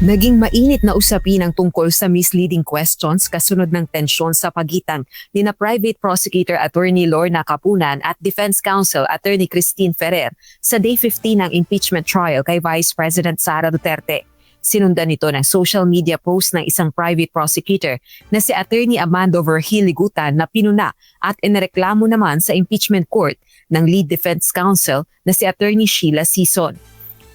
Naging mainit na usapin ang tungkol sa misleading questions kasunod ng tensyon sa pagitan ni na Private Prosecutor Attorney Lorna Capunan at Defense Counsel Attorney Christine Ferrer sa Day 15 ng impeachment trial kay Vice President Sara Duterte. Sinundan ito ng social media post ng isang private prosecutor na si Attorney Amando Verhiligutan na pinuna at inireklamo naman sa impeachment court ng lead defense counsel na si Attorney Sheila Sison.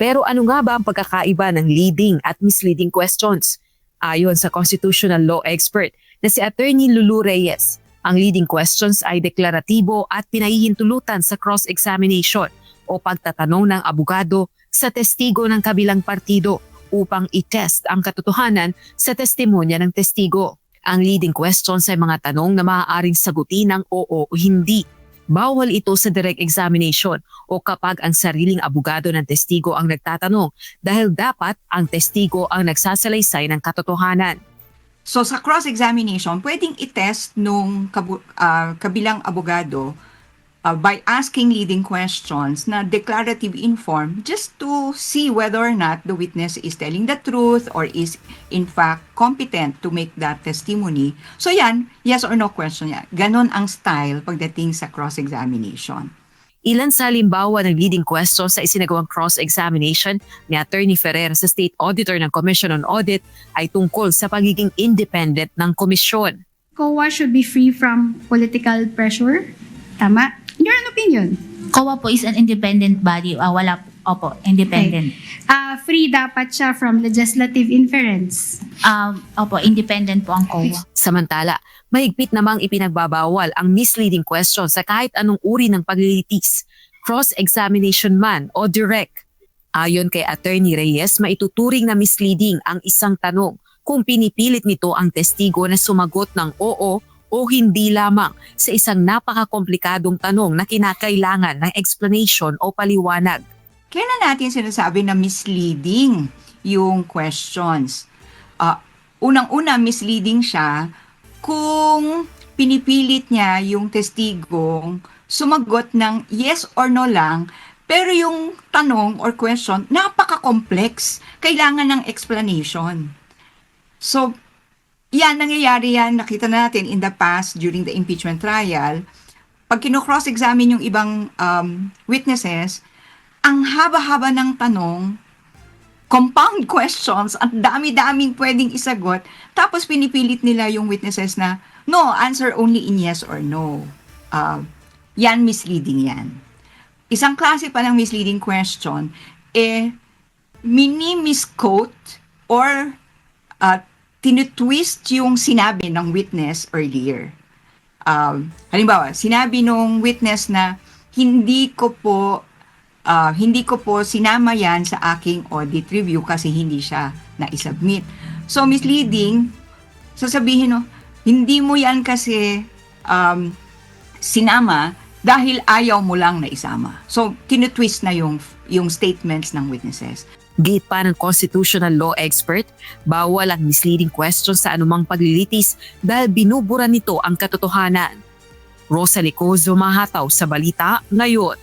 Pero ano nga ba ang pagkakaiba ng leading at misleading questions? Ayon sa constitutional law expert na si Attorney Lulu Reyes, ang leading questions ay deklaratibo at pinahihintulutan sa cross-examination o pagtatanong ng abogado sa testigo ng kabilang partido upang i-test ang katotohanan sa testimonya ng testigo. Ang leading questions ay mga tanong na maaaring sagutin ng oo o hindi. Bawal ito sa direct examination o kapag ang sariling abogado ng testigo ang nagtatanong dahil dapat ang testigo ang nagsasalaysay ng katotohanan. So sa cross-examination, pwedeng i-test nung kabilang abogado by asking leading questions na declarative in form just to see whether or not the witness is telling the truth or is in fact competent to make that testimony. So yan, yes or no question yan. Ganon ang style pagdating sa cross-examination. Ilan sa halimbawa ng leading questions sa isinagawang cross-examination ni Attorney Ferrer sa State Auditor ng Commission on Audit ay tungkol sa pagiging independent ng komisyon. COA should be free from political pressure. Tama? In your opinion? COA po is an independent body. Wala po. Opo, independent. Free dapat siya from legislative inference. Opo, independent po ang COA. Samantala, mahigpit namang ipinagbabawal ang misleading question sa kahit anong uri ng paglilitis, cross-examination man o direct. Ayon kay Attorney Reyes, maituturing na misleading ang isang tanong kung pinipilit nito ang testigo na sumagot ng oo o hindi lamang sa isang napakakomplikadong tanong na kinakailangan ng explanation o paliwanag. Kailan natin sinasabi na misleading yung questions? Unang-una, misleading siya kung pinipilit niya yung testigong sumagot ng yes or no lang, pero yung tanong or question, napaka-complex. Kailangan ng explanation. So, yan, nangyayari yan, nakita natin in the past during the impeachment trial. Pag kino-cross-examine yung ibang witnesses, ang haba-haba ng tanong, compound questions, ang dami-daming pwedeng isagot, tapos pinipilit nila yung witnesses na, no, answer only in yes or no. Yan, misleading yan. Isang klase pa ng misleading question, mini-misquote or tinitwist yung sinabi ng witness earlier. Halimbawa, sinabi nung witness na hindi ko po sinama yan sa aking audit review kasi hindi siya na-submit. So misleading, sasabihin hindi mo yan kasi sinama dahil ayaw mo lang na isama. So tinitwist na yung statements ng witnesses. Gate pa ng constitutional law expert, bawal ang misleading questions sa anumang paglilitis dahil binubura nito ang katotohanan. Rosalie Cozo, Mahataw sa Balita Ngayon.